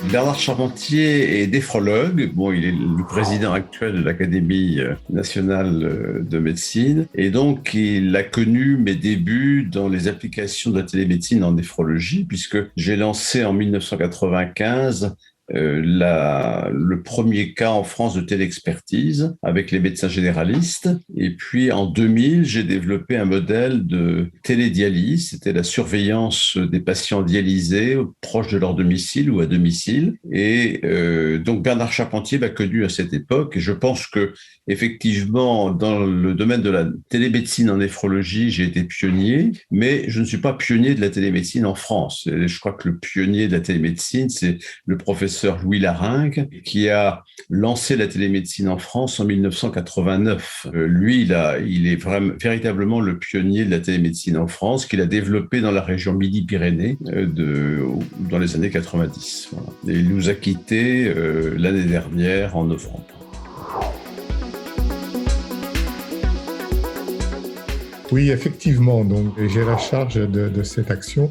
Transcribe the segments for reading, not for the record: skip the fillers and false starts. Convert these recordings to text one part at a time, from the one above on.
Bernard Charpentier est néphrologue. Bon, il est le président actuel de l'Académie nationale de médecine. Et donc, il a connu mes débuts dans les applications de la télémédecine en néphrologie, puisque j'ai lancé en 1995 le premier cas en France de téléexpertise avec les médecins généralistes. Et puis en 2000, j'ai développé un modèle de télédialyse. C'était la surveillance des patients dialysés proches de leur domicile ou à domicile. Et donc Bernard Charpentier m'a connu à cette époque. Et je pense que effectivement, dans le domaine de la télémédecine en néphrologie, j'ai été pionnier, mais je ne suis pas pionnier de la télémédecine en France. Et je crois que le pionnier de la télémédecine, c'est le professeur Louis Laringue, qui a lancé la télémédecine en France en 1989. Lui, il est vraiment, véritablement le pionnier de la télémédecine en France, qu'il a développé dans la région Midi-Pyrénées dans les années 90. Voilà. Et il nous a quittés l'année dernière, en novembre. Oui, effectivement. Donc, j'ai la charge de cette action,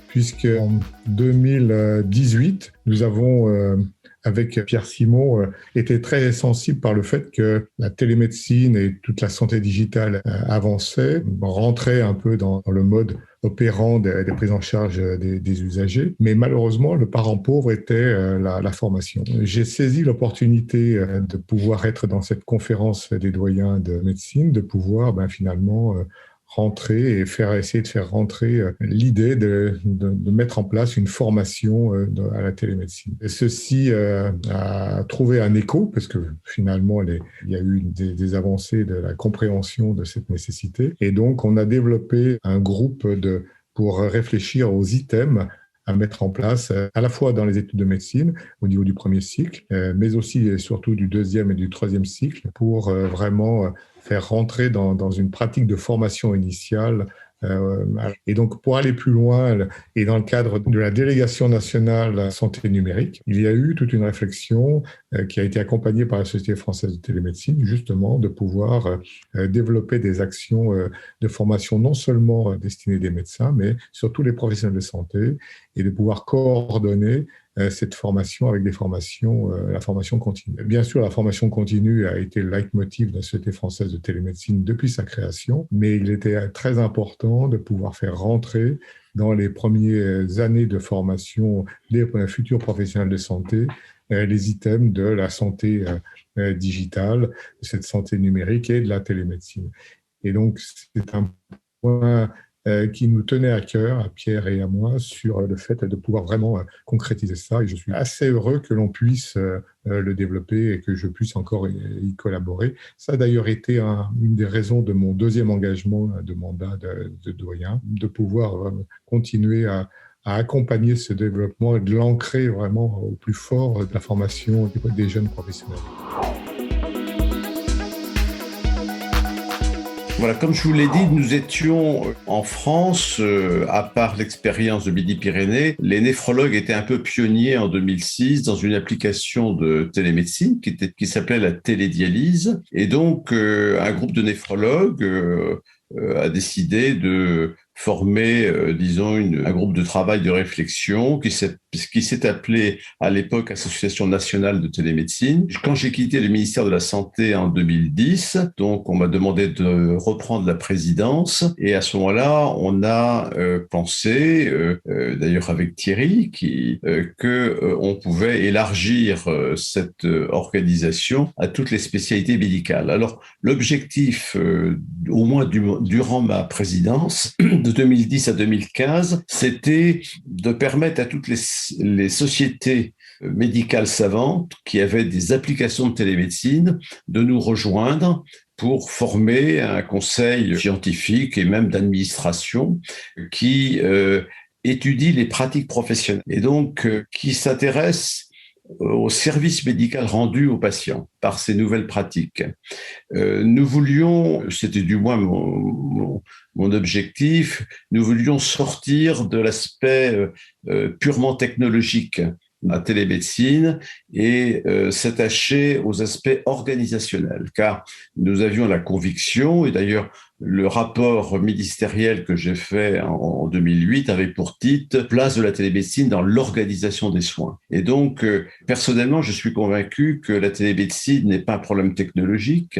puisque en 2018, nous avons, avec Pierre Simon, été très sensibles par le fait que la télémédecine et toute la santé digitale avançaient, rentraient un peu dans le mode opérant des prises en charge des usagers. Mais malheureusement, le parent pauvre était la formation. J'ai saisi l'opportunité de pouvoir être dans cette conférence des doyens de médecine, de pouvoir finalement rentrer et essayer de faire rentrer l'idée de mettre en place une formation à la télémédecine. Et ceci a trouvé un écho, parce que finalement, il y a eu des avancées de la compréhension de cette nécessité. Et donc, on a développé un groupe pour réfléchir aux items à mettre en place, à la fois dans les études de médecine, au niveau du premier cycle, mais aussi et surtout du deuxième et du troisième cycle, pour vraiment faire rentrer dans une pratique de formation initiale. Et donc, pour aller plus loin, et dans le cadre de la délégation nationale santé numérique, il y a eu toute une réflexion qui a été accompagnée par la Société française de télémédecine, justement, de pouvoir développer des actions de formation non seulement destinées des médecins, mais surtout les professionnels de santé, et de pouvoir coordonner cette formation avec la formation continue. Bien sûr, la formation continue a été le leitmotiv de la Société française de télémédecine depuis sa création, mais il était très important de pouvoir faire rentrer dans les premières années de formation des futurs professionnels de santé les items de la santé digitale, de cette santé numérique et de la télémédecine. Et donc, c'est un point qui nous tenait à cœur, à Pierre et à moi, sur le fait de pouvoir vraiment concrétiser ça. Et je suis assez heureux que l'on puisse le développer et que je puisse encore y collaborer. Ça a d'ailleurs été une des raisons de mon deuxième engagement de mandat de doyen, de pouvoir continuer à accompagner ce développement et de l'ancrer vraiment au plus fort de la formation des jeunes professionnels. Voilà, comme je vous l'ai dit, nous étions en France, à part l'expérience de Midi-Pyrénées, les néphrologues étaient un peu pionniers en 2006 dans une application de télémédecine qui s'appelait la télédialyse. Et donc, un groupe de néphrologues a décidé de former, disons, un groupe de travail de réflexion qui s'est appelé à l'époque Association nationale de télémédecine. Quand j'ai quitté le ministère de la Santé en 2010, donc on m'a demandé de reprendre la présidence, et à ce moment-là, on a pensé, d'ailleurs avec Thierry, que on pouvait élargir cette organisation à toutes les spécialités médicales. Alors l'objectif, au moins durant ma présidence, de 2010 à 2015, c'était de permettre à toutes les sociétés médicales savantes qui avaient des applications de télémédecine de nous rejoindre pour former un conseil scientifique et même d'administration qui étudie les pratiques professionnelles et donc qui s'intéresse au service médical rendu aux patients par ces nouvelles pratiques. Nous voulions, c'était du moins mon objectif, nous voulions sortir de l'aspect purement technologique de la télémédecine et s'attacher aux aspects organisationnels, car nous avions la conviction, et d'ailleurs le rapport ministériel que j'ai fait en 2008 avait pour titre « Place de la télémédecine dans l'organisation des soins ». Et donc, personnellement, je suis convaincu que la télémédecine n'est pas un problème technologique.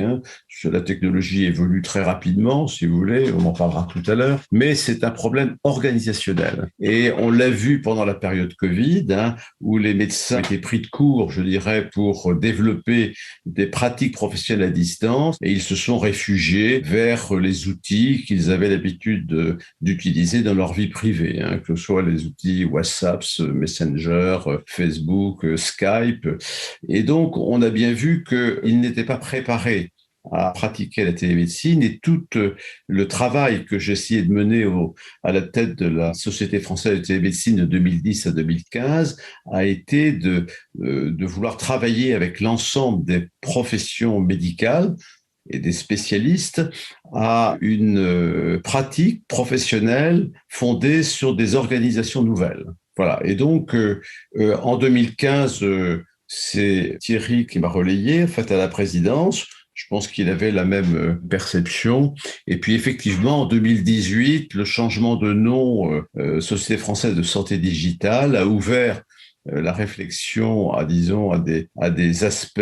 La technologie évolue très rapidement, si vous voulez, on en parlera tout à l'heure, mais c'est un problème organisationnel. Et on l'a vu pendant la période Covid, où les médecins étaient pris de court, je dirais, pour développer des pratiques professionnelles à distance, et ils se sont réfugiés vers les outils qu'ils avaient l'habitude d'utiliser dans leur vie privée, que ce soit les outils WhatsApp, Messenger, Facebook, Skype. Et donc, on a bien vu qu'ils n'étaient pas préparés à pratiquer la télémédecine, et tout le travail que j'ai essayé de mener à la tête de la Société française de télémédecine de 2010 à 2015 a été de vouloir travailler avec l'ensemble des professions médicales et des spécialistes à une pratique professionnelle fondée sur des organisations nouvelles. Voilà. Et donc, en 2015, c'est Thierry qui m'a relayé, en fait, à la présidence. Je pense qu'il avait la même perception. Et puis, effectivement, en 2018, le changement de nom, Société française de santé digitale, a ouvert la réflexion à des aspects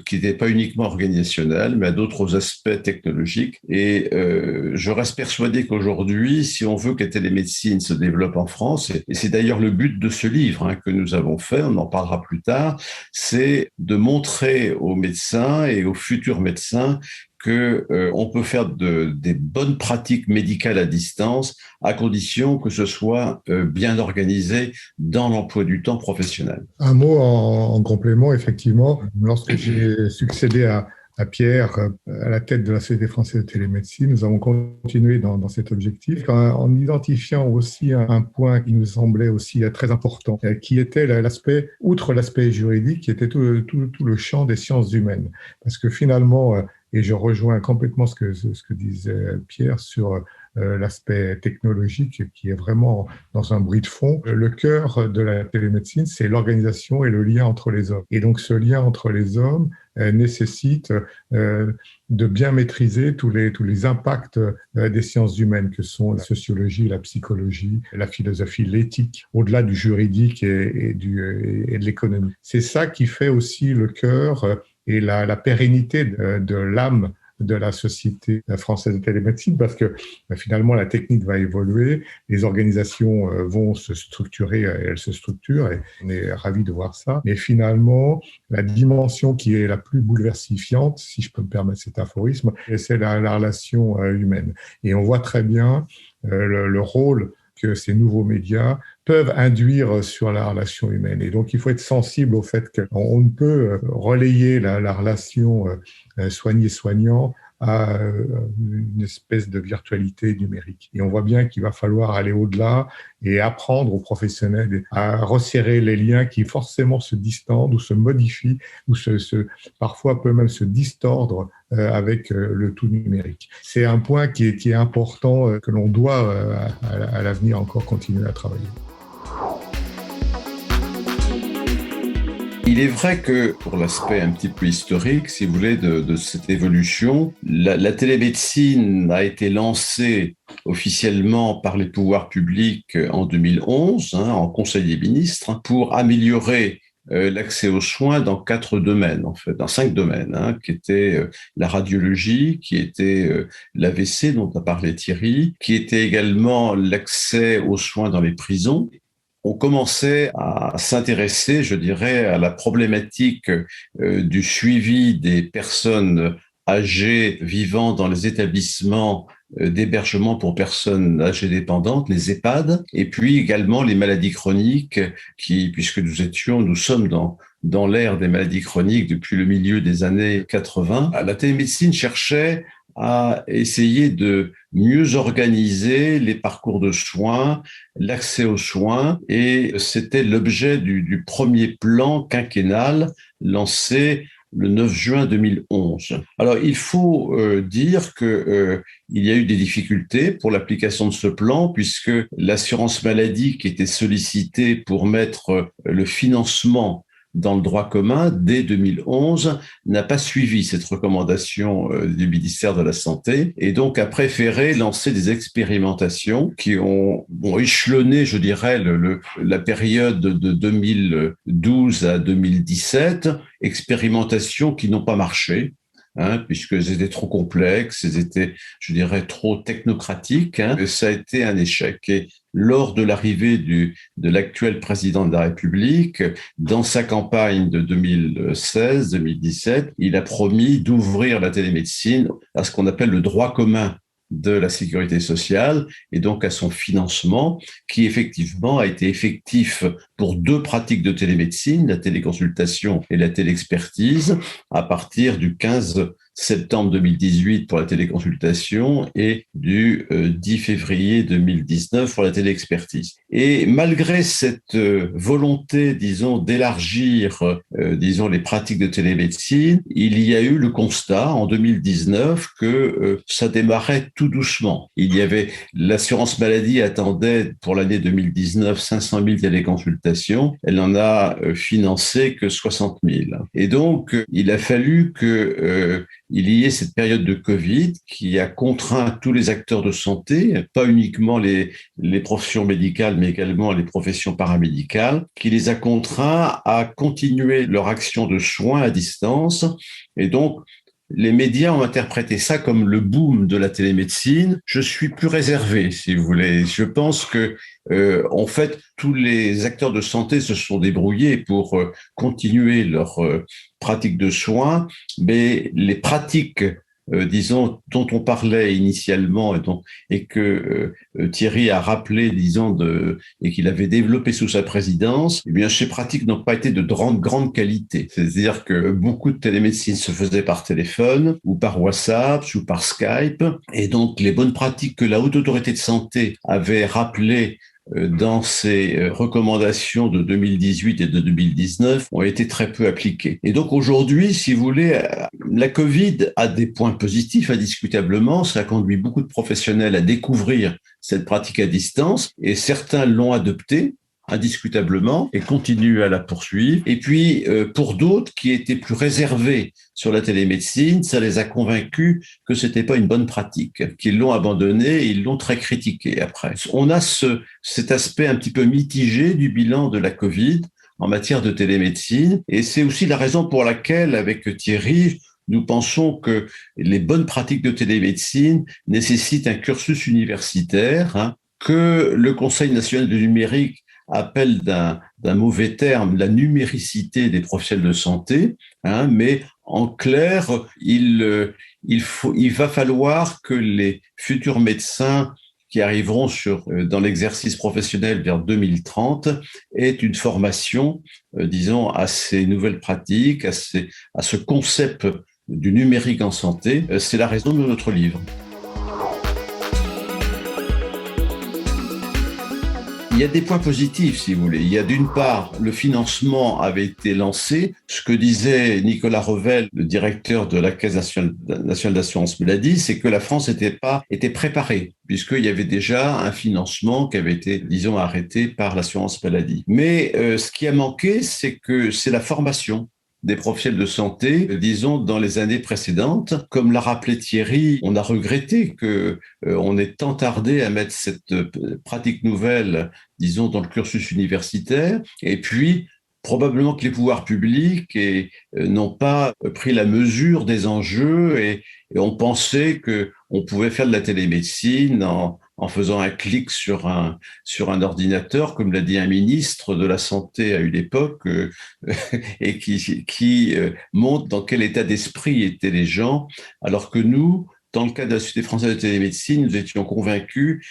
qui n'étaient pas uniquement organisationnels, mais à d'autres aspects technologiques. Et je reste persuadé qu'aujourd'hui, si on veut que la télémédecine se développe en France, et c'est d'ailleurs le but de ce livre que nous avons fait, on en parlera plus tard, c'est de montrer aux médecins et aux futurs médecins qu'on peut faire des bonnes pratiques médicales à distance à condition que ce soit bien organisé dans l'emploi du temps professionnel. Un mot en complément, effectivement. Lorsque j'ai succédé à Pierre à la tête de la Société française de télémédecine, nous avons continué dans cet objectif en identifiant aussi un point qui nous semblait aussi très important, qui était l'aspect, outre l'aspect juridique, qui était tout le champ des sciences humaines. Parce que finalement, et je rejoins complètement ce que disait Pierre sur l'aspect technologique qui est vraiment dans un bruit de fond. Le cœur de la télémédecine, c'est l'organisation et le lien entre les hommes. Et donc ce lien entre les hommes nécessite de bien maîtriser tous les impacts des sciences humaines que sont la sociologie, la psychologie, la philosophie, l'éthique, au-delà du juridique et de l'économie. C'est ça qui fait aussi le cœur et la pérennité de l'âme de la Société française de télémédecine, parce que finalement la technique va évoluer, les organisations vont se structurer, elles se structurent, et on est ravis de voir ça. Mais finalement, la dimension qui est la plus bouleversifiante, si je peux me permettre cet aphorisme, c'est la relation humaine. Et on voit très bien le rôle que ces nouveaux médias peuvent induire sur la relation humaine. Et donc, il faut être sensible au fait qu'on ne peut relayer la relation soigné-soignant à une espèce de virtualité numérique. Et on voit bien qu'il va falloir aller au-delà et apprendre aux professionnels à resserrer les liens qui forcément se distendent ou se modifient ou parfois peuvent même se distordre avec le tout numérique. C'est un point qui est important, que l'on doit à l'avenir encore continuer à travailler. Il est vrai que pour l'aspect un petit peu historique, si vous voulez, de cette évolution, la télémédecine a été lancée officiellement par les pouvoirs publics en 2011, en Conseil des ministres, pour améliorer l'accès aux soins dans 4 domaines, en fait, dans 5 domaines, qui étaient la radiologie, qui était l'AVC dont a parlé Thierry, qui était également l'accès aux soins dans les prisons. On commençait à s'intéresser, je dirais, à la problématique du suivi des personnes âgées vivant dans les établissements d'hébergement pour personnes âgées dépendantes, les EHPAD, et puis également les maladies chroniques, puisque nous sommes dans l'ère des maladies chroniques depuis le milieu des années 80. La télémédecine cherchait à essayer de mieux organiser les parcours de soins, l'accès aux soins, et c'était l'objet du premier plan quinquennal lancé le 9 juin 2011. Alors, il faut dire que il y a eu des difficultés pour l'application de ce plan, puisque l'assurance maladie qui était sollicitée pour mettre le financement dans le droit commun dès 2011 n'a pas suivi cette recommandation du ministère de la Santé et donc a préféré lancer des expérimentations qui ont échelonné, je dirais, la période de 2012 à 2017, expérimentations qui n'ont pas marché. Puisqu'elles étaient trop complexes, elles étaient, je dirais, trop technocratiques. Ça a été un échec. Et lors de l'arrivée de l'actuel président de la République, dans sa campagne de 2016-2017, il a promis d'ouvrir la télémédecine à ce qu'on appelle le droit commun de la sécurité sociale et donc à son financement qui effectivement a été effectif pour 2 pratiques de télémédecine, la téléconsultation et la téléexpertise, à partir du 15 septembre 2018 pour la téléconsultation et du 10 février 2019 pour la téléexpertise. Et malgré cette volonté, disons, d'élargir, les pratiques de télémédecine, il y a eu le constat en 2019 que ça démarrait tout doucement. Il y avait l'assurance maladie attendait pour l'année 2019 500 000 téléconsultations. Elle n'en a financé que 60 000. Et donc, il a fallu que il y ait cette période de Covid qui a contraint tous les acteurs de santé, pas uniquement les professions médicales, mais également les professions paramédicales, qui les a contraints à continuer leur action de soins à distance. Et donc, les médias ont interprété ça comme le boom de la télémédecine. Je suis plus réservé, si vous voulez. Je pense que, en fait, tous les acteurs de santé se sont débrouillés pour continuer leur pratique de soins, mais les pratiques disons, dont on parlait initialement et que Thierry a rappelé, disons, et qu'il avait développé sous sa présidence, eh bien, ces pratiques n'ont pas été de grande qualité. C'est-à-dire que beaucoup de télémédecine se faisait par téléphone ou par WhatsApp ou par Skype. Et donc, les bonnes pratiques que la Haute Autorité de Santé avait rappelées dans ces recommandations de 2018 et de 2019 ont été très peu appliquées. Et donc aujourd'hui, si vous voulez, la Covid a des points positifs indiscutablement. Ça a conduit beaucoup de professionnels à découvrir cette pratique à distance et certains l'ont adoptée indiscutablement et continuent à la poursuivre. Et puis, pour d'autres qui étaient plus réservés sur la télémédecine, ça les a convaincus que c'était pas une bonne pratique, qu'ils l'ont abandonnée et ils l'ont très critiqué après. On a cet aspect un petit peu mitigé du bilan de la Covid en matière de télémédecine et c'est aussi la raison pour laquelle, avec Thierry, nous pensons que les bonnes pratiques de télémédecine nécessitent un cursus universitaire, que le Conseil national du numérique appelle d'un mauvais terme la numéricité des professionnels de santé, mais en clair, il va falloir que les futurs médecins qui arriveront dans l'exercice professionnel vers 2030 aient une formation, disons, à ces nouvelles pratiques, à ce concept du numérique en santé. C'est la raison de notre livre. Il y a des points positifs, si vous voulez. Il y a d'une part, le financement avait été lancé. Ce que disait Nicolas Revel, le directeur de la Caisse nationale d'assurance maladie, c'est que la France était préparée, puisqu'il y avait déjà un financement qui avait été, disons, arrêté par l'assurance maladie. Mais ce qui a manqué, c'est la formation des professionnels de santé, disons, dans les années précédentes. Comme l'a rappelé Thierry, on a regretté on ait tant tardé à mettre cette pratique nouvelle, disons, dans le cursus universitaire. Et puis, probablement que les pouvoirs publics n'ont pas pris la mesure des enjeux et on pensait qu'on pouvait faire de la télémédecine en faisant un clic sur un ordinateur, comme l'a dit un ministre de la Santé à une époque, et qui montre dans quel état d'esprit étaient les gens, alors que nous, dans le cadre de la Société française de télémédecine, nous étions convaincus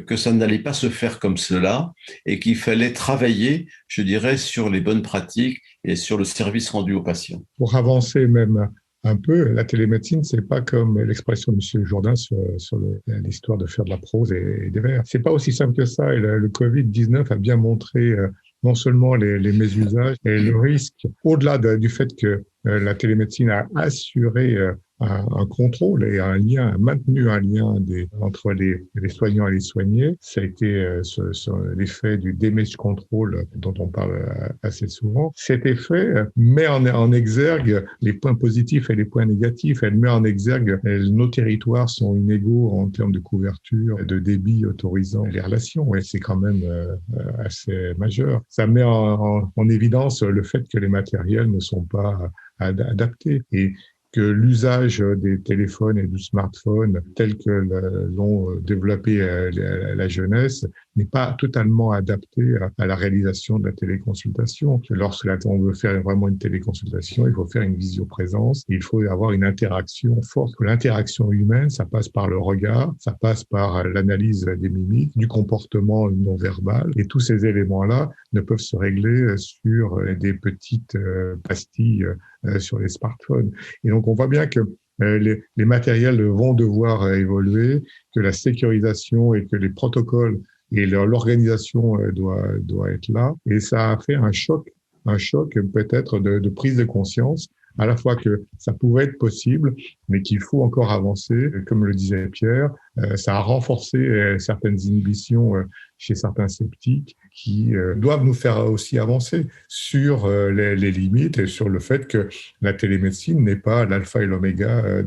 que ça n'allait pas se faire comme cela et qu'il fallait travailler, je dirais, sur les bonnes pratiques et sur le service rendu aux patients. Pour avancer même un peu, la télémédecine, c'est pas comme l'expression de M. Jourdain sur l'histoire de faire de la prose et des vers. C'est pas aussi simple que ça. Et le Covid-19 a bien montré non seulement les mésusages et le risque, au-delà du fait que la télémédecine a assuré un contrôle et un lien, a maintenu un lien entre les soignants et les soignés. Ça a été l'effet du damage control dont on parle assez souvent. Cet effet met en exergue les points positifs et les points négatifs. Elle met en exergue nos territoires sont inégaux en termes de couverture, de débit autorisant les relations. Et c'est quand même assez majeur. Ça met en évidence le fait que les matériels ne sont pas adaptés et que l'usage des téléphones et du smartphone tel que l'ont développé la jeunesse n'est pas totalement adapté à la réalisation de la téléconsultation. Lorsque on veut faire vraiment une téléconsultation, il faut faire une visioprésence, il faut avoir une interaction forte. L'interaction humaine, ça passe par le regard, ça passe par l'analyse des mimiques, du comportement non verbal, et tous ces éléments-là ne peuvent se régler sur des petites pastilles sur les smartphones. Et donc, on voit bien que les matériels vont devoir évoluer, que la sécurisation et que les protocoles et l'organisation doit être là. Et ça a fait un choc peut-être de prise de conscience, à la fois que ça pouvait être possible, mais qu'il faut encore avancer. Comme le disait Pierre, ça a renforcé certaines inhibitions chez certains sceptiques qui doivent nous faire aussi avancer sur les limites et sur le fait que la télémédecine n'est pas l'alpha et l'oméga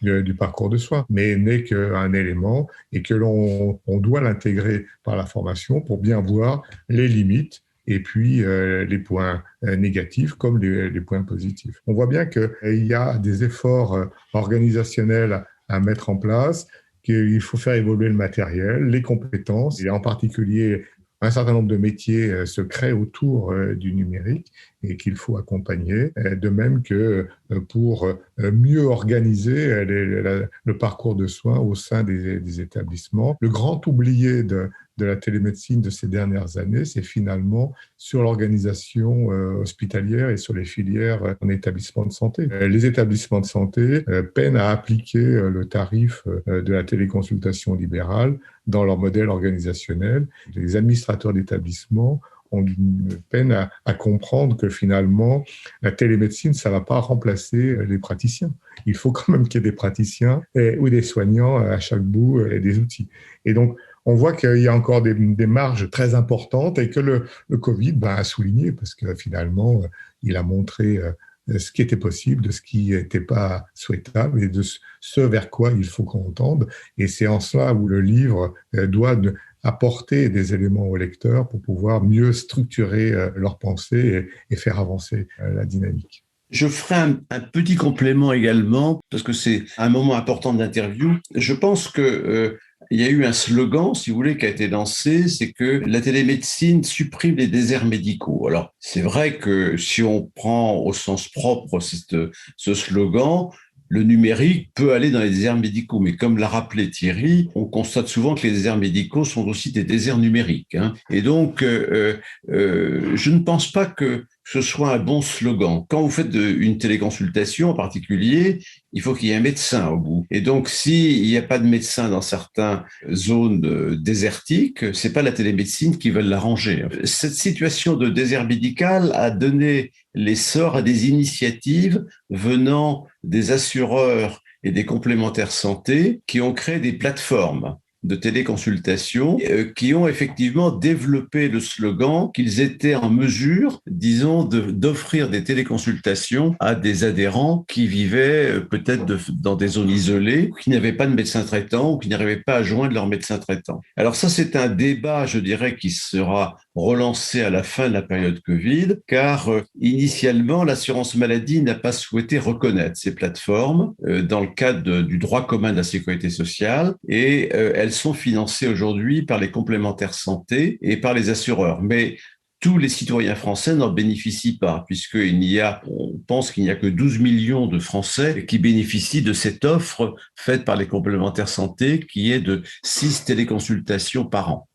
du parcours de soins, mais n'est qu'un élément et que l'on doit l'intégrer par la formation pour bien voir les limites et puis les points négatifs comme les points positifs. On voit bien qu'il y a des efforts organisationnels à mettre en place, qu'il faut faire évoluer le matériel, les compétences, et en particulier un certain nombre de métiers se créent autour du numérique et qu'il faut accompagner, de même que pour mieux organiser le parcours de soins au sein des établissements. Le grand oublié de la télémédecine de ces dernières années, c'est finalement sur l'organisation hospitalière et sur les filières en établissement de santé. Les établissements de santé peinent à appliquer le tarif de la téléconsultation libérale dans leur modèle organisationnel. Les administrateurs d'établissements ont une peine à comprendre que finalement, la télémédecine, ça ne va pas remplacer les praticiens. Il faut quand même qu'il y ait des praticiens ou des soignants à chaque bout et des outils. Et donc, on voit qu'il y a encore des marges très importantes et que le Covid a souligné, parce que finalement, il a montré ce qui était possible, de ce qui n'était pas souhaitable et de ce vers quoi il faut qu'on tende. Et c'est en cela où le livre doit apporter des éléments aux lecteurs pour pouvoir mieux structurer leurs pensées et faire avancer la dynamique. Je ferai un petit complément également, parce que c'est un moment important de l'interview. Je pense que il y a eu un slogan, si vous voulez, qui a été lancé, c'est que la télémédecine supprime les déserts médicaux. Alors, c'est vrai que si on prend au sens propre ce slogan, le numérique peut aller dans les déserts médicaux, mais comme l'a rappelé Thierry, on constate souvent que les déserts médicaux sont aussi des déserts numériques. Et donc, je ne pense pas que ce soit un bon slogan. Quand vous faites une téléconsultation en particulier, il faut qu'il y ait un médecin au bout. Et donc, s'il n'y a pas de médecin dans certaines zones désertiques, c'est pas la télémédecine qui va l'arranger. Cette situation de désert médical a donné l'essor à des initiatives venant des assureurs et des complémentaires santé qui ont créé des plateformes de téléconsultation qui ont effectivement développé le slogan qu'ils étaient en mesure, disons, d'offrir des téléconsultations à des adhérents qui vivaient peut-être dans des zones isolées, qui n'avaient pas de médecin traitant ou qui n'arrivaient pas à joindre leur médecin traitant. Alors ça, c'est un débat, je dirais, qui sera relancé à la fin de la période Covid, car initialement, l'assurance maladie n'a pas souhaité reconnaître ces plateformes dans le cadre du droit commun de la sécurité sociale et elles sont financées aujourd'hui par les complémentaires santé et par les assureurs. Mais tous les citoyens français n'en bénéficient pas, on pense qu'il n'y a que 12 millions de Français qui bénéficient de cette offre faite par les complémentaires santé qui est de 6 téléconsultations par an.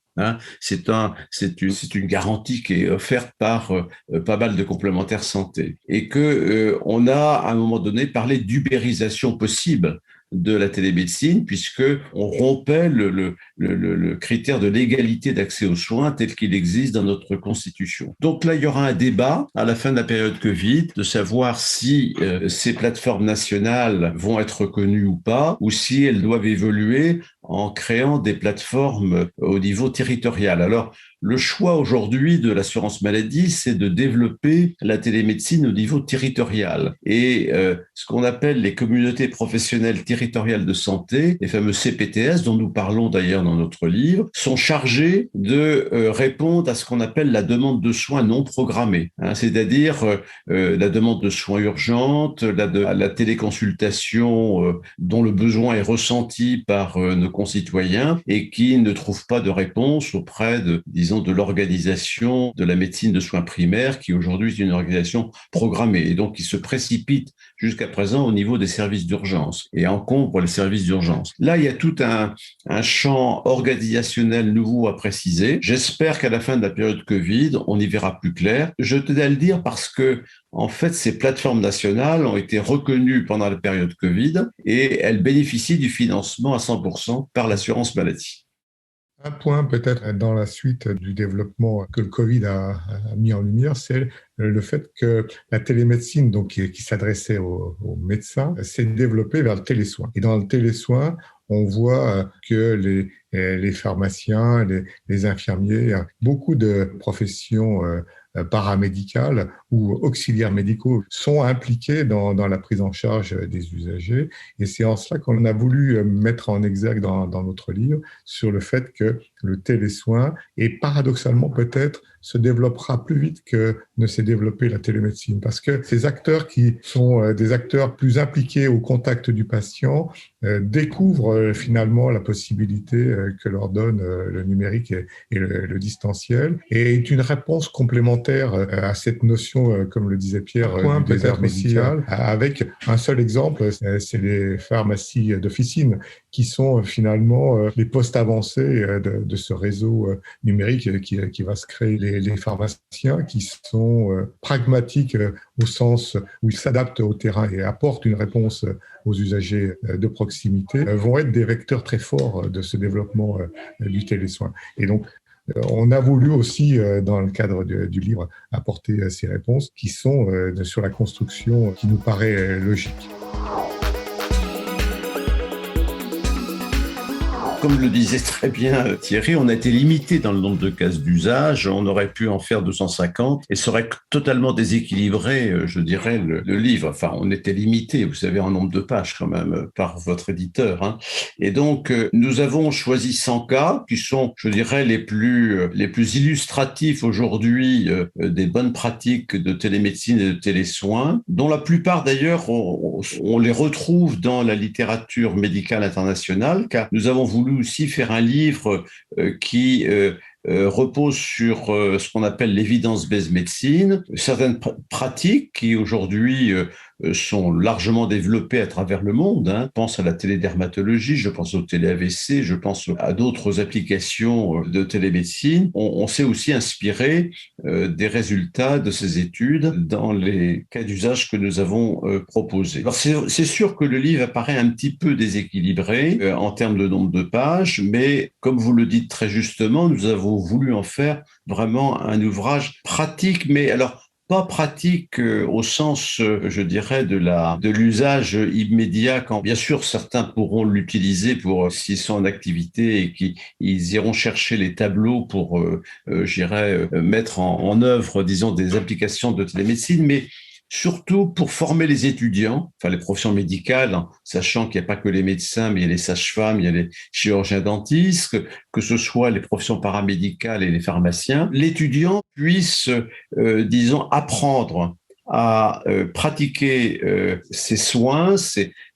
C'est une garantie qui est offerte par pas mal de complémentaires santé et que on a à un moment donné parlé d'ubérisation possible de la télémédecine, puisque on rompait le critère de l'égalité d'accès aux soins tel qu'il existe dans notre Constitution. Donc là, il y aura un débat à la fin de la période Covid de savoir si ces plateformes nationales vont être reconnues ou pas, ou si elles doivent évoluer en créant des plateformes au niveau territorial. Alors, le choix aujourd'hui de l'assurance maladie, c'est de développer la télémédecine au niveau territorial. Et ce qu'on appelle les communautés professionnelles territoriales de santé, les fameux CPTS, dont nous parlons d'ailleurs dans notre livre, sont chargés de répondre à ce qu'on appelle la demande de soins non programmée, hein, c'est-à-dire la demande de soins urgentes, la téléconsultation dont le besoin est ressenti par nos concitoyens et qui ne trouvent pas de réponse auprès de l'organisation de la médecine de soins primaires, qui aujourd'hui est une organisation programmée, et donc qui se précipite jusqu'à présent au niveau des services d'urgence et encombre les services d'urgence. Là, il y a tout un champ organisationnel nouveau à préciser. J'espère qu'à la fin de la période Covid, on y verra plus clair. Je tenais à le dire parce que, en fait, ces plateformes nationales ont été reconnues pendant la période Covid et elles bénéficient du financement à 100% par l'assurance maladie. Un point peut-être dans la suite du développement que le Covid a mis en lumière, c'est le fait que la télémédecine, donc qui s'adressait aux médecins, s'est développée vers le télésoin. Et dans le télésoin, on voit que les pharmaciens, les infirmiers, beaucoup de professions paramédicales ou auxiliaires médicaux sont impliqués dans la prise en charge des usagers. Et c'est en cela qu'on a voulu mettre en exergue dans notre livre sur le fait que le télésoin, et paradoxalement peut-être, se développera plus vite que ne s'est développée la télémédecine. Parce que ces acteurs qui sont des acteurs plus impliqués au contact du patient découvrent finalement la possibilité que leur donne le numérique et le distanciel, et est une réponse complémentaire à cette notion, comme le disait Pierre, du désert médical, avec un seul exemple, c'est les pharmacies d'officine, qui sont finalement les postes avancés de ce réseau numérique qui va se créer. Les pharmaciens qui sont pragmatiques au sens où ils s'adaptent au terrain et apportent une réponse aux usagers de proximité vont être des vecteurs très forts de ce développement du télésoin. Et donc, on a voulu aussi, dans le cadre du livre, apporter ces réponses qui sont sur la construction qui nous paraît logique. Comme le disait très bien Thierry, on a été limité dans le nombre de cases d'usage. On aurait pu en faire 250 et ça aurait totalement déséquilibré, je dirais, le livre. Enfin, on était limité, vous savez, en nombre de pages quand même, par votre éditeur, hein. Et donc, nous avons choisi 100 cas qui sont, je dirais, les plus illustratifs aujourd'hui des bonnes pratiques de télémédecine et de télésoins, dont la plupart d'ailleurs, on les retrouve dans la littérature médicale internationale, car nous avons voulu aussi faire un livre qui repose sur ce qu'on appelle l'évidence-based médecine, certaines pratiques qui aujourd'hui sont largement développées à travers le monde. Je pense à la télédermatologie, je pense au télé-AVC, je pense à d'autres applications de télémédecine. On s'est aussi inspiré des résultats de ces études dans les cas d'usage que nous avons proposés. Alors c'est sûr que le livre apparaît un petit peu déséquilibré en termes de nombre de pages, mais comme vous le dites très justement, nous avons voulu en faire vraiment un ouvrage pratique, mais alors pas pratique au sens, je dirais, de l'usage immédiat, quand bien sûr certains pourront l'utiliser pour s'ils sont en activité et qu'ils iront chercher les tableaux pour, je dirais, mettre en œuvre, disons, des applications de télémédecine, mais surtout pour former les étudiants, enfin les professions médicales, sachant qu'il n'y a pas que les médecins, mais il y a les sages-femmes, il y a les chirurgiens-dentistes, que ce soit les professions paramédicales et les pharmaciens, l'étudiant puisse, disons, apprendre à pratiquer ses soins,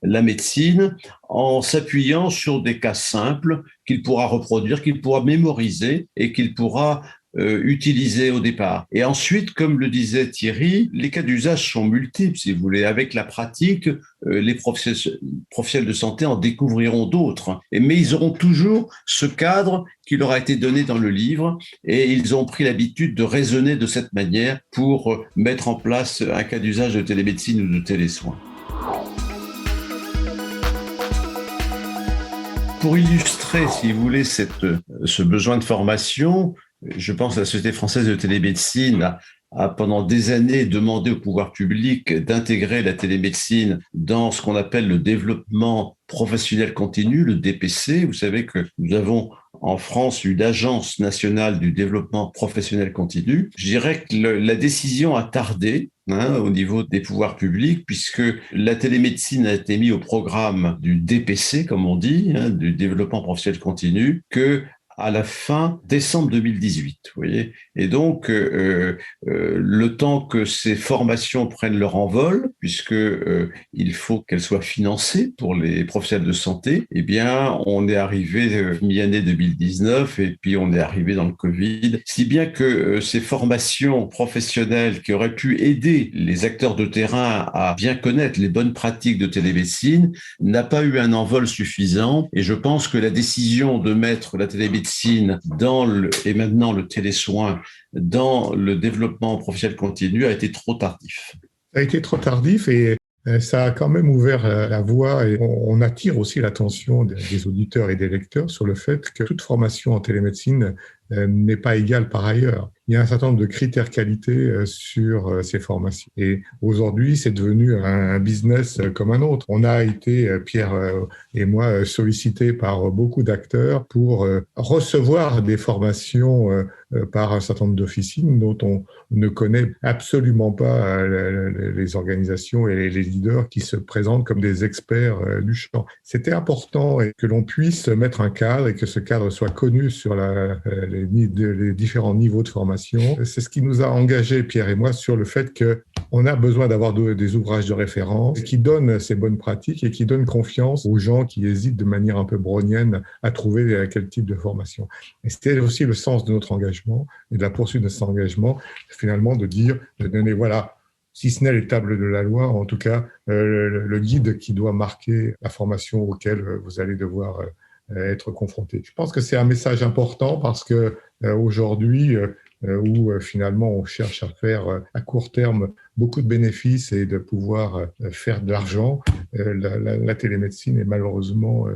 la médecine, en s'appuyant sur des cas simples qu'il pourra reproduire, qu'il pourra mémoriser et qu'il pourra utilisé au départ. Et ensuite, comme le disait Thierry, les cas d'usage sont multiples, si vous voulez. Avec la pratique, les professionnels de santé en découvriront d'autres. Mais ils auront toujours ce cadre qui leur a été donné dans le livre et ils ont pris l'habitude de raisonner de cette manière pour mettre en place un cas d'usage de télémédecine ou de télésoins. Pour illustrer, si vous voulez, ce besoin de formation, je pense que la Société française de télémédecine a pendant des années demandé au pouvoir public d'intégrer la télémédecine dans ce qu'on appelle le développement professionnel continu, le DPC. Vous savez que nous avons en France une agence nationale du développement professionnel continu. Je dirais que la décision a tardé au niveau des pouvoirs publics, puisque la télémédecine a été mise au programme du DPC, comme on dit, du développement professionnel continu, que à la fin décembre 2018, vous voyez. Et donc, le temps que ces formations prennent leur envol, puisque il faut qu'elles soient financées pour les professionnels de santé, eh bien, on est arrivé mi-année 2019 et puis on est arrivé dans le Covid, si bien que ces formations professionnelles qui auraient pu aider les acteurs de terrain à bien connaître les bonnes pratiques de télémédecine n'a pas eu un envol suffisant. Et je pense que la décision de mettre la télémédecine et maintenant le télésoin dans le développement professionnel continu a été trop tardif. Ça a été trop tardif et ça a quand même ouvert la voie et on attire aussi l'attention des auditeurs et des lecteurs sur le fait que toute formation en télémédecine n'est pas égale par ailleurs. Il y a un certain nombre de critères qualité sur ces formations. Et aujourd'hui, c'est devenu un business comme un autre. On a été, Pierre et moi, sollicités par beaucoup d'acteurs pour recevoir des formations par un certain nombre d'officines dont on ne connaît absolument pas les organisations et les leaders qui se présentent comme des experts du champ. C'était important que l'on puisse mettre un cadre et que ce cadre soit connu sur les différents niveaux de formation. C'est ce qui nous a engagés, Pierre et moi, sur le fait qu'on a besoin d'avoir des ouvrages de référence qui donnent ces bonnes pratiques et qui donnent confiance aux gens qui hésitent de manière un peu brownienne à trouver quel type de formation. Et c'était aussi le sens de notre engagement et de la poursuite de cet engagement, finalement, de donner, voilà, si ce n'est les tables de la loi, en tout cas, le guide qui doit marquer la formation auquel vous allez devoir être confronté. Je pense que c'est un message important parce que aujourd'hui, où finalement on cherche à faire à court terme beaucoup de bénéfices et de pouvoir faire de l'argent, la télémédecine est malheureusement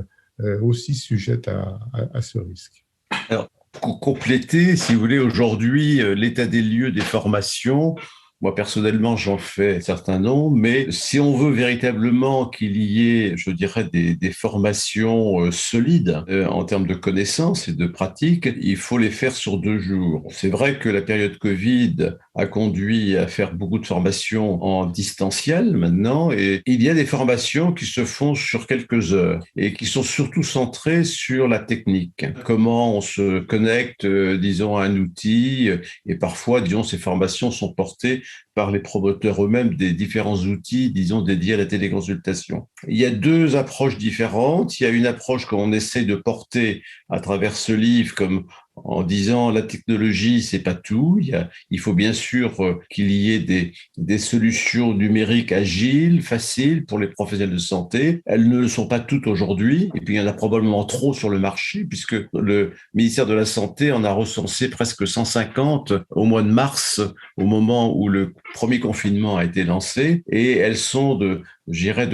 aussi sujette à ce risque. Alors, pour compléter, si vous voulez, aujourd'hui, l'état des lieux des formations, moi, personnellement, j'en fais un certain nombre, mais si on veut véritablement qu'il y ait, je dirais, des formations solides en termes de connaissances et de pratiques, il faut les faire sur 2 jours. C'est vrai que la période Covid a conduit à faire beaucoup de formations en distanciel maintenant, et il y a des formations qui se font sur quelques heures et qui sont surtout centrées sur la technique. Comment on se connecte, disons, à un outil, et parfois, disons, ces formations sont portées par les promoteurs eux-mêmes des différents outils, disons, dédiés à la téléconsultation. Il y a 2 approches différentes. Il y a une approche qu'on essaie de porter à travers ce livre comme en disant la technologie, c'est pas tout. Il faut bien sûr qu'il y ait des solutions numériques agiles, faciles pour les professionnels de santé. Elles ne le sont pas toutes aujourd'hui. Et puis, il y en a probablement trop sur le marché puisque le ministère de la Santé en a recensé presque 150 au mois de mars, au moment où le premier confinement a été lancé. Et elles sont de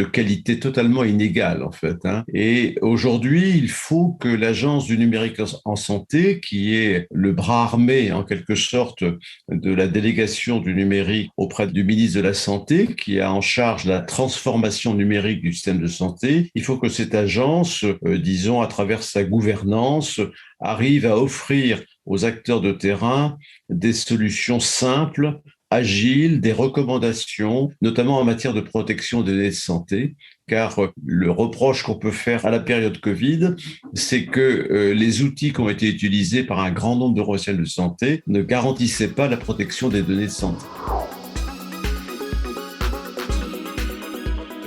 qualité totalement inégale, en fait. Et aujourd'hui, il faut que l'Agence du numérique en santé, qui est le bras armé, en quelque sorte, de la délégation du numérique auprès du ministre de la Santé, qui a en charge la transformation numérique du système de santé, il faut que cette agence, disons, à travers sa gouvernance, arrive à offrir aux acteurs de terrain des solutions simples, agiles, des recommandations, notamment en matière de protection des données de santé, car le reproche qu'on peut faire à la période Covid, c'est que les outils qui ont été utilisés par un grand nombre de professionnels de santé ne garantissaient pas la protection des données de santé.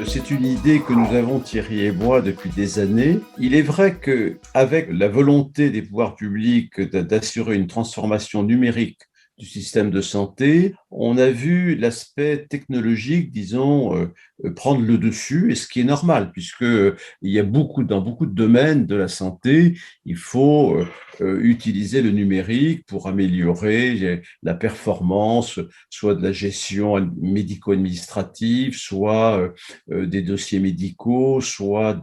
C'est une idée que nous avons, Thierry et moi, depuis des années. Il est vrai qu'avec la volonté des pouvoirs publics d'assurer une transformation numérique du système de santé, on a vu l'aspect technologique, disons, prendre le dessus, et ce qui est normal, puisque il y a dans beaucoup de domaines de la santé, il faut utiliser le numérique pour améliorer la performance, soit de la gestion médico-administrative, soit des dossiers médicaux, soit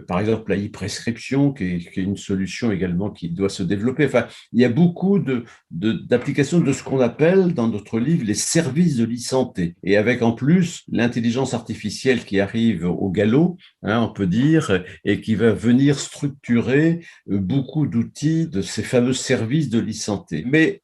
par exemple, la e-prescription, qui est une solution également qui doit se développer. Enfin, il y a beaucoup d'applications de ce qu'on appelle dans notre livre les services de l'e-santé. Et avec en plus l'intelligence artificielle qui arrive au galop, hein, on peut dire, et qui va venir structurer beaucoup d'outils de ces fameux services de l'e-santé. Mais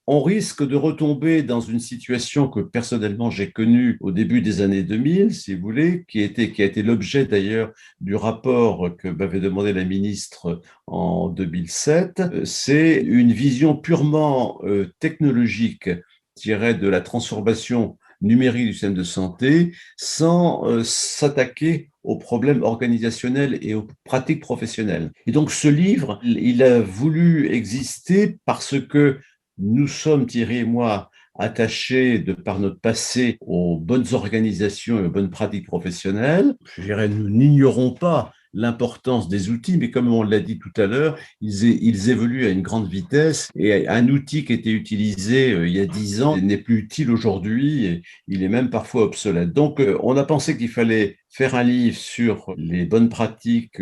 on risque de retomber dans une situation que personnellement j'ai connue au début des années 2000, si vous voulez, qui a été l'objet d'ailleurs du rapport que m'avait demandé la ministre en 2007. C'est une vision purement technologique, je dirais, de la transformation numérique du système de santé, sans s'attaquer aux problèmes organisationnels et aux pratiques professionnelles. Et donc ce livre, il a voulu exister parce que nous sommes, Thierry et moi, attachés de par notre passé aux bonnes organisations et aux bonnes pratiques professionnelles. Je dirais, nous n'ignorons pas l'importance des outils, mais comme on l'a dit tout à l'heure, ils évoluent à une grande vitesse, et un outil qui était utilisé il y a 10 ans n'est plus utile aujourd'hui, et il est même parfois obsolète. Donc, on a pensé qu'il fallait faire un livre sur les bonnes pratiques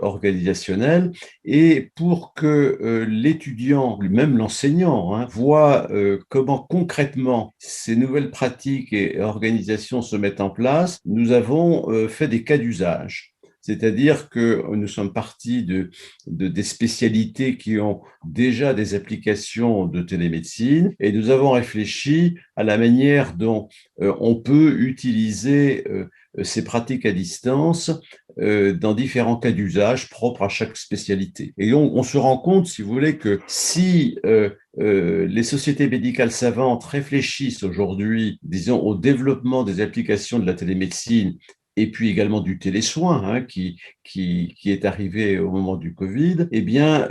organisationnelles, et pour que l'étudiant, même l'enseignant, hein, voit comment concrètement ces nouvelles pratiques et organisations se mettent en place, nous avons fait des cas d'usage. C'est-à-dire que nous sommes partis des spécialités qui ont déjà des applications de télémédecine, et nous avons réfléchi à la manière dont on peut utiliser ces pratiques à distance dans différents cas d'usage propres à chaque spécialité. Et on se rend compte, si vous voulez, que si les sociétés médicales savantes réfléchissent aujourd'hui, disons, au développement des applications de la télémédecine, et puis également du télésoin, hein, qui est arrivé au moment du Covid, eh bien,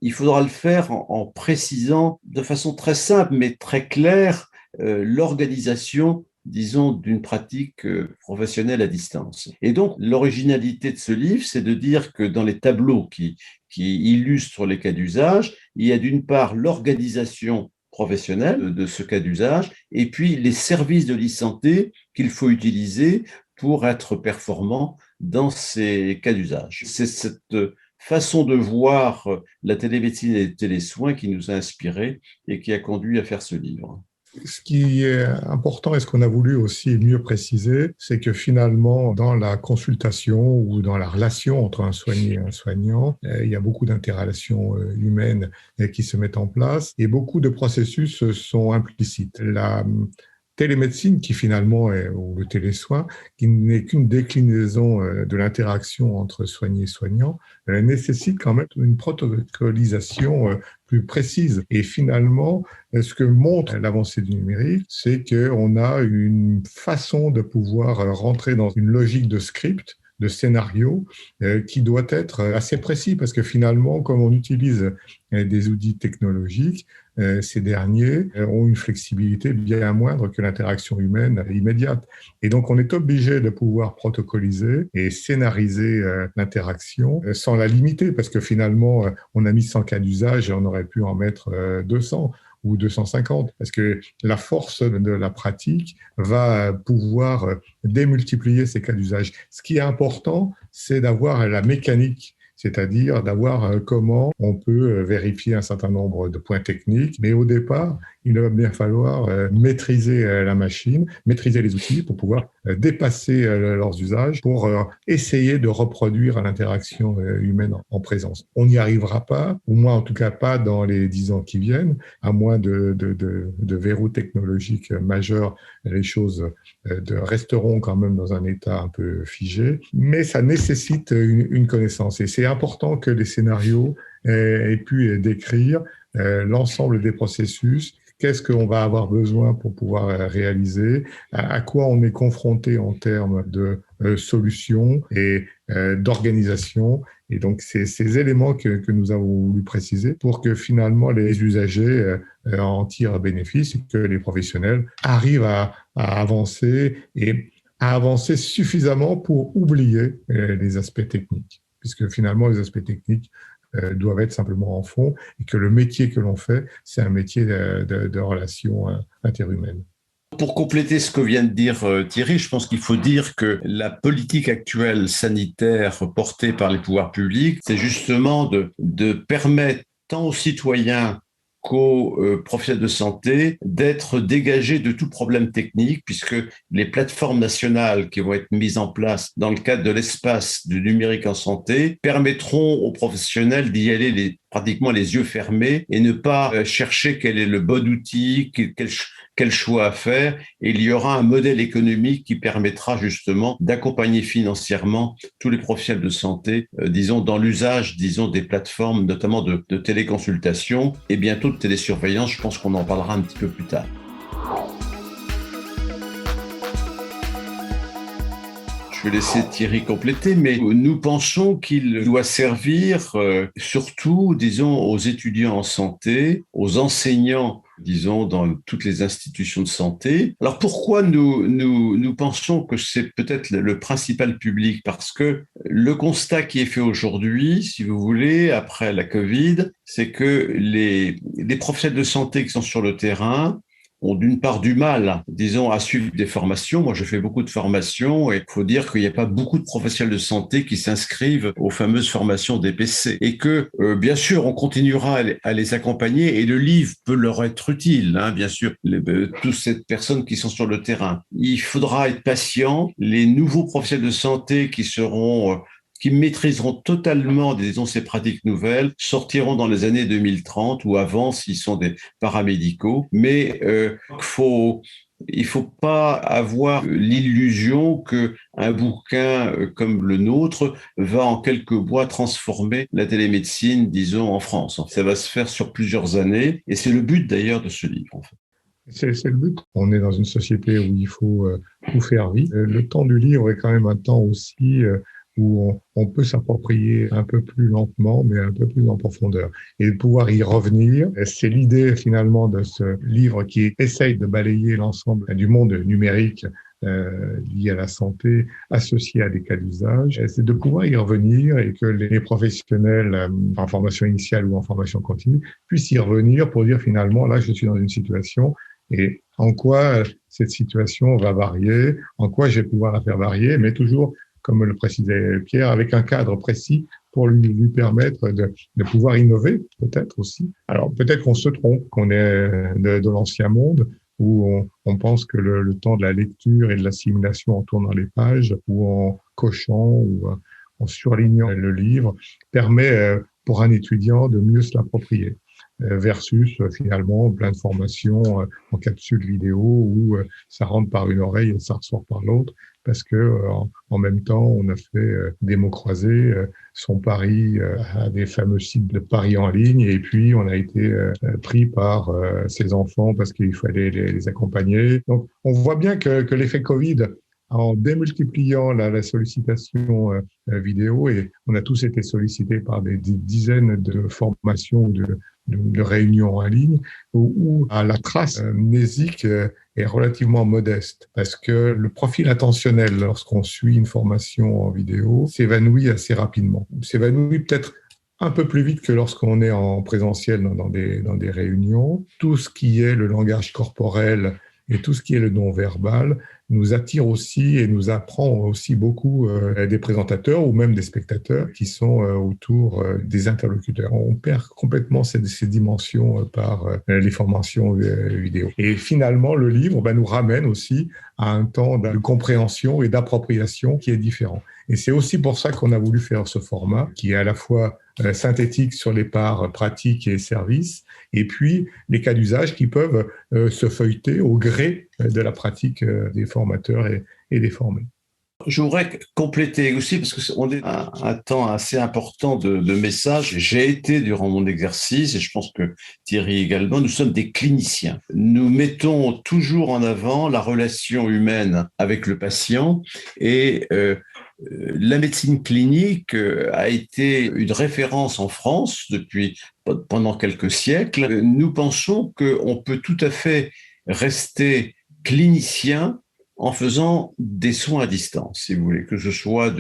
il faudra le faire en précisant de façon très simple, mais très claire, l'organisation, disons, d'une pratique professionnelle à distance. Et donc, l'originalité de ce livre, c'est de dire que dans les tableaux qui illustrent les cas d'usage, il y a d'une part l'organisation professionnelle de ce cas d'usage, et puis les services de l'e-santé qu'il faut utiliser pour être performant dans ces cas d'usage. C'est cette façon de voir la télémédecine et les télésoins qui nous a inspirés et qui a conduit à faire ce livre. Ce qui est important et ce qu'on a voulu aussi mieux préciser, c'est que finalement, dans la consultation ou dans la relation entre un soigné et un soignant, il y a beaucoup d'interrelations humaines qui se mettent en place, et beaucoup de processus sont implicites. La télémédecine, qui finalement est, ou le télésoin, qui n'est qu'une déclinaison de l'interaction entre soigné et soignant, nécessite quand même une protocolisation plus précise. Et finalement, ce que montre l'avancée du numérique, c'est qu'on a une façon de pouvoir rentrer dans une logique de script, de scénario, qui doit être assez précis, parce que finalement, comme on utilise des outils technologiques, ces derniers ont une flexibilité bien moindre que l'interaction humaine immédiate. Et donc, on est obligé de pouvoir protocoliser et scénariser l'interaction sans la limiter, parce que finalement, on a mis 100 cas d'usage et on aurait pu en mettre 200 ou 250, parce que la force de la pratique va pouvoir démultiplier ces cas d'usage. Ce qui est important, c'est d'avoir la mécanique, c'est-à-dire d'avoir comment on peut vérifier un certain nombre de points techniques. Mais au départ, il va bien falloir maîtriser la machine, maîtriser les outils pour pouvoir dépasser leurs usages, pour essayer de reproduire l'interaction humaine en présence. On n'y arrivera pas, ou moins en tout cas pas dans les 10 ans qui viennent, à moins de verrous technologiques majeurs, les choses resteront quand même dans un état un peu figé, mais ça nécessite une connaissance. Et c'est important que les scénarios aient pu décrire l'ensemble des processus. Qu'est-ce qu'on va avoir besoin pour pouvoir réaliser, à quoi on est confronté en termes de solutions et d'organisation, Et donc, c'est ces éléments que nous avons voulu préciser pour que finalement les usagers en tirent bénéfice et que les professionnels arrivent à avancer et à avancer suffisamment pour oublier les aspects techniques, puisque finalement les aspects techniques doivent être simplement en fond et que le métier que l'on fait, c'est un métier de relations interhumaines. Pour compléter ce que vient de dire Thierry, je pense qu'il faut dire que la politique actuelle sanitaire portée par les pouvoirs publics, c'est justement de permettre tant aux citoyens qu'aux professionnels de santé d'être dégagés de tout problème technique, puisque les plateformes nationales qui vont être mises en place dans le cadre de l'espace du numérique en santé permettront aux professionnels d'y aller pratiquement les yeux fermés et ne pas chercher quel est le bon outil, quel choix à faire. Et il y aura un modèle économique qui permettra justement d'accompagner financièrement tous les professionnels de santé, disons, dans l'usage, disons, des plateformes, notamment de téléconsultation et bientôt de télésurveillance. Je pense qu'on en parlera un petit peu plus tard. Je vais laisser Thierry compléter, mais nous pensons qu'il doit servir surtout, disons, aux étudiants en santé, aux enseignants, disons, dans toutes les institutions de santé. Alors pourquoi nous pensons que c'est peut-être le principal public? Parce que le constat qui est fait aujourd'hui, si vous voulez, après la Covid, c'est que les professionnels de santé qui sont sur le terrain ont d'une part du mal, disons, à suivre des formations. Moi, je fais beaucoup de formations et il faut dire qu'il n'y a pas beaucoup de professionnels de santé qui s'inscrivent aux fameuses formations DPC et que, bien sûr, on continuera à les accompagner et le livre peut leur être utile, hein, bien sûr, toutes ces personnes qui sont sur le terrain. Il faudra être patient. Les nouveaux professionnels de santé qui maîtriseront totalement, disons, ces pratiques nouvelles, sortiront dans les années 2030 ou avant s'ils sont des paramédicaux. Mais il faut pas avoir l'illusion que un bouquin comme le nôtre va en quelques mois transformer la télémédecine, disons, en France. Ça va se faire sur plusieurs années et c'est le but d'ailleurs de ce livre, en fait. C'est le but. On est dans une société où il faut tout faire vite. Le temps du livre est quand même un temps aussi où on peut s'approprier un peu plus lentement, mais un peu plus en profondeur. Et de pouvoir y revenir, c'est l'idée finalement de ce livre qui essaye de balayer l'ensemble du monde numérique lié à la santé, associé à des cas d'usage. C'est de pouvoir y revenir et que les professionnels en formation initiale ou en formation continue puissent y revenir pour dire finalement, là, je suis dans une situation et en quoi cette situation va varier, en quoi je vais pouvoir la faire varier, mais toujours, comme le précisait Pierre, avec un cadre précis pour lui permettre de pouvoir innover, peut-être aussi. Alors, peut-être qu'on se trompe, qu'on est de l'ancien monde, où on pense que le temps de la lecture et de l'assimilation en tournant les pages, ou en cochant, ou en surlignant le livre, permet pour un étudiant de mieux se l'approprier. Versus finalement plein de formations en capsule vidéo où ça rentre par une oreille et ça ressort par l'autre parce que en même temps on a fait des mots croisés, son pari à des fameux sites de paris en ligne et puis on a été pris par ses enfants parce qu'il fallait les accompagner. Donc on voit bien que l'effet Covid en démultipliant la sollicitation vidéo, et on a tous été sollicités par des dizaines de formations ou de réunions en ligne, où la trace mnésique est relativement modeste, parce que le profil attentionnel, lorsqu'on suit une formation en vidéo, s'évanouit assez rapidement. S'évanouit peut-être un peu plus vite que lorsqu'on est en présentiel dans des réunions. Tout ce qui est le langage corporel et tout ce qui est le non-verbal nous attire aussi et nous apprend aussi beaucoup des présentateurs ou même des spectateurs qui sont autour des interlocuteurs. On perd complètement ces dimensions par les formations vidéo. Et finalement, le livre nous ramène aussi à un temps de compréhension et d'appropriation qui est différent. Et c'est aussi pour ça qu'on a voulu faire ce format qui est à la fois synthétique sur les parts pratiques et services, et puis les cas d'usage qui peuvent se feuilleter au gré de la pratique des formateurs et des formés. Je voudrais compléter aussi, parce qu'on est à un temps assez important de messages. J'ai été durant mon exercice, et je pense que Thierry également, nous sommes des cliniciens. Nous mettons toujours en avant la relation humaine avec le patient et la médecine clinique a été une référence en France pendant quelques siècles. Nous pensons qu'on peut tout à fait rester clinicien en faisant des soins à distance, si vous voulez, que ce soit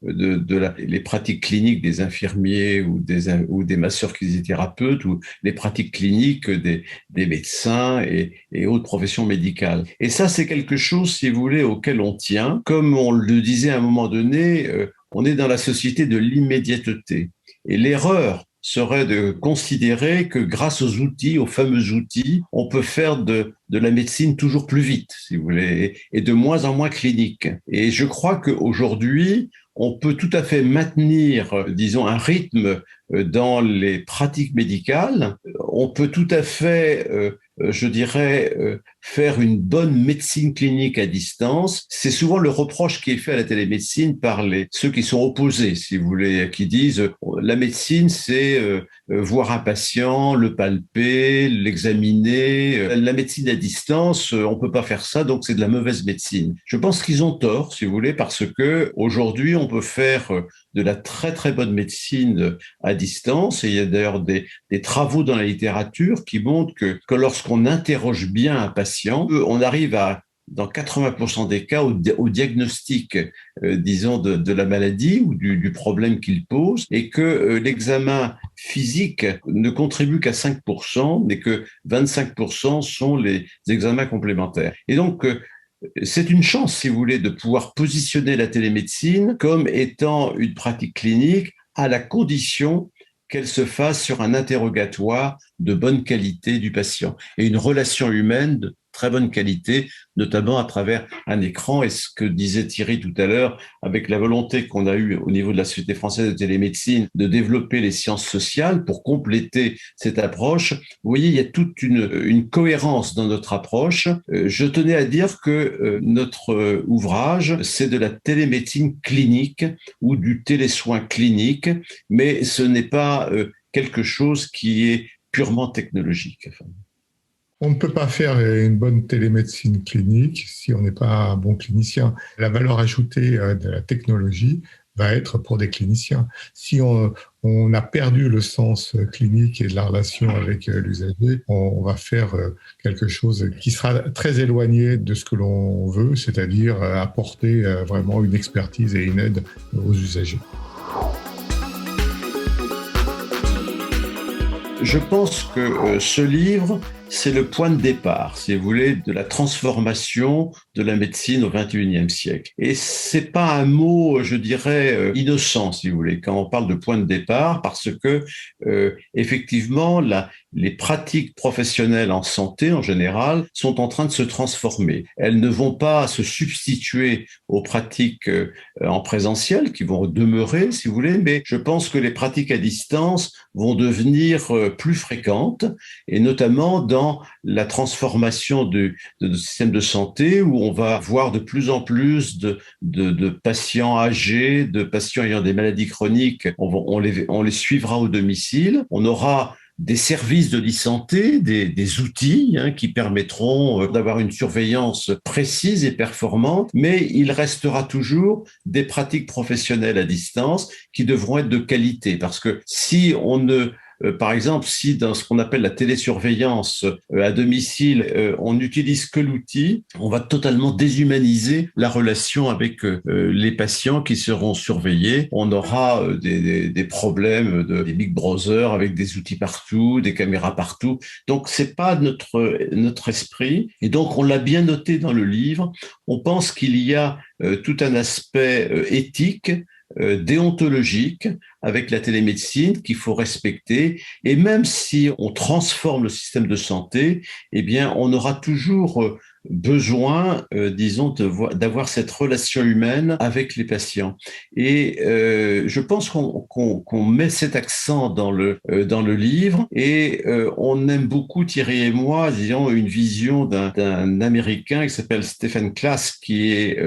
les pratiques cliniques des infirmiers ou des masseurs kinésithérapeutes ou les pratiques cliniques des médecins et autres professions médicales. Et ça, c'est quelque chose, si vous voulez, auquel on tient. Comme on le disait à un moment donné, on est dans la société de l'immédiateté. Et l'erreur serait de considérer que grâce aux outils, aux fameux outils, on peut faire de la médecine toujours plus vite, si vous voulez, et de moins en moins clinique. Et je crois qu'aujourd'hui, on peut tout à fait maintenir, disons, un rythme dans les pratiques médicales. On peut tout à fait, je dirais, faire une bonne médecine clinique à distance. C'est souvent le reproche qui est fait à la télémédecine par ceux qui sont opposés, si vous voulez, qui disent la médecine, c'est voir un patient, le palper, l'examiner. La médecine à distance, on peut pas faire ça, donc c'est de la mauvaise médecine. Je pense qu'ils ont tort, si vous voulez, parce que aujourd'hui, on peut faire de la très très bonne médecine à distance. Et il y a d'ailleurs des travaux dans la littérature qui montrent que lorsqu'on interroge bien un patient, on arrive dans 80% des cas, au diagnostic, disons, de la maladie ou du problème qu'il pose, et que l'examen physique ne contribue qu'à 5%, mais que 25% sont les examens complémentaires. Et donc, c'est une chance, si vous voulez, de pouvoir positionner la télémédecine comme étant une pratique clinique à la condition qu'elle se fasse sur un interrogatoire de bonne qualité du patient et une relation humaine de très bonne qualité, notamment à travers un écran. Et ce que disait Thierry tout à l'heure, avec la volonté qu'on a eue au niveau de la Société française de télémédecine de développer les sciences sociales pour compléter cette approche, vous voyez, il y a toute une cohérence dans notre approche. Je tenais à dire que notre ouvrage, c'est de la télémédecine clinique ou du télésoin clinique, mais ce n'est pas quelque chose qui est purement technologique. On ne peut pas faire une bonne télémédecine clinique si on n'est pas un bon clinicien. La valeur ajoutée de la technologie va être pour des cliniciens. Si on a perdu le sens clinique et de la relation avec l'usager, on va faire quelque chose qui sera très éloigné de ce que l'on veut, c'est-à-dire apporter vraiment une expertise et une aide aux usagers. Je pense que ce livre, c'est le point de départ, si vous voulez, de la transformation de la médecine au XXIe siècle. Et c'est pas un mot, je dirais, innocent, si vous voulez, quand on parle de point de départ, parce que effectivement, les pratiques professionnelles en santé, en général, sont en train de se transformer. Elles ne vont pas se substituer aux pratiques en présentiel, qui vont demeurer, si vous voulez, mais je pense que les pratiques à distance vont devenir plus fréquentes, et notamment dans la transformation du système de santé, où on va voir de plus en plus de patients âgés, de patients ayant des maladies chroniques. On les suivra au domicile. On aura des services de l'e-santé, des outils qui permettront d'avoir une surveillance précise et performante, mais il restera toujours des pratiques professionnelles à distance qui devront être de qualité, parce que si on ne par exemple, si dans ce qu'on appelle la télésurveillance à domicile, on n'utilise que l'outil, on va totalement déshumaniser la relation avec les patients qui seront surveillés. On aura des problèmes des Big Brother avec des outils partout, des caméras partout. Donc, c'est pas notre esprit. Et donc, on l'a bien noté dans le livre. On pense qu'il y a tout un aspect éthique, déontologique avec la télémédecine qu'il faut respecter, et même si on transforme le système de santé, eh bien on aura toujours besoin, disons, d'avoir cette relation humaine avec les patients. Et je pense qu'on met cet accent dans le livre, et on aime beaucoup, Thierry et moi, disons, une vision d'un Américain qui s'appelle Stephen Klass, qui est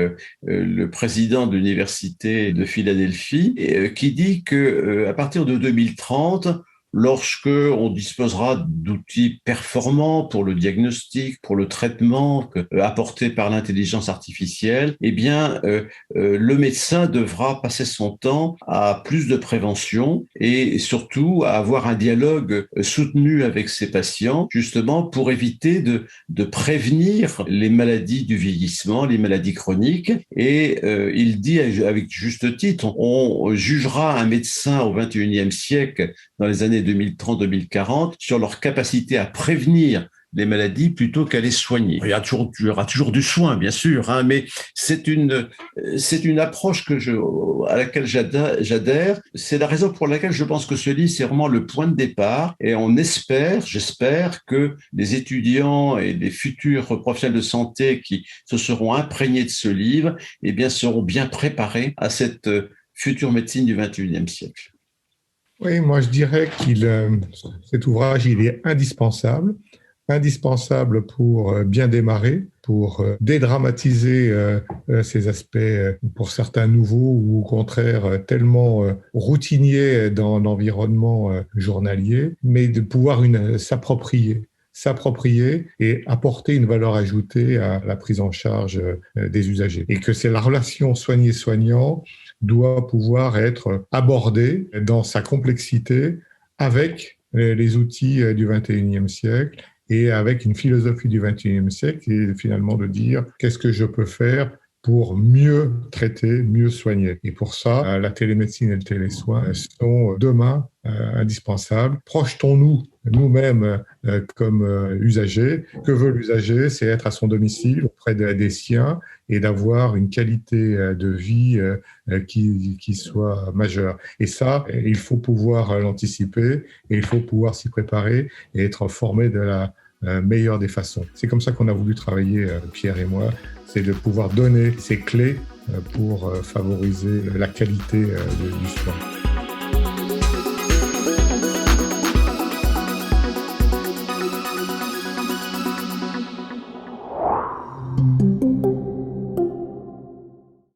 le président de l'université de Philadelphie, et qui dit que à partir de 2030, lorsque on disposera d'outils performants pour le diagnostic, pour le traitement apporté par l'intelligence artificielle, eh bien, le médecin devra passer son temps à plus de prévention et surtout à avoir un dialogue soutenu avec ses patients, justement pour éviter de prévenir les maladies du vieillissement, les maladies chroniques. Et il dit avec juste titre, on jugera un médecin au XXIe siècle, dans les années 2030-2040, sur leur capacité à prévenir les maladies plutôt qu'à les soigner. Il y aura toujours du soin, bien sûr, hein, mais c'est une approche à laquelle j'adhère. C'est la raison pour laquelle je pense que ce livre, c'est vraiment le point de départ. Et j'espère que les étudiants et les futurs professionnels de santé qui se seront imprégnés de ce livre, eh bien, seront bien préparés à cette future médecine du XXIe siècle. Oui, moi je dirais cet ouvrage, il est indispensable pour bien démarrer, pour dédramatiser ces aspects pour certains nouveaux ou au contraire tellement routiniers dans l'environnement journalier, mais de pouvoir s'approprier et apporter une valeur ajoutée à la prise en charge des usagers. Et que c'est la relation soigné-soignant doit pouvoir être abordée dans sa complexité avec les outils du XXIe siècle et avec une philosophie du XXIe siècle qui est finalement de dire qu'est-ce que je peux faire pour mieux traiter, mieux soigner. Et pour ça, la télémédecine et le télésoin sont demain indispensables. Projetons-nous nous-mêmes comme usagers. Que veut l'usager? C'est être à son domicile auprès des siens et d'avoir une qualité de vie qui soit majeure. Et ça, il faut pouvoir l'anticiper et il faut pouvoir s'y préparer et être formé de la meilleure des façons. C'est comme ça qu'on a voulu travailler, Pierre et moi, c'est de pouvoir donner ces clés pour favoriser la qualité du soin.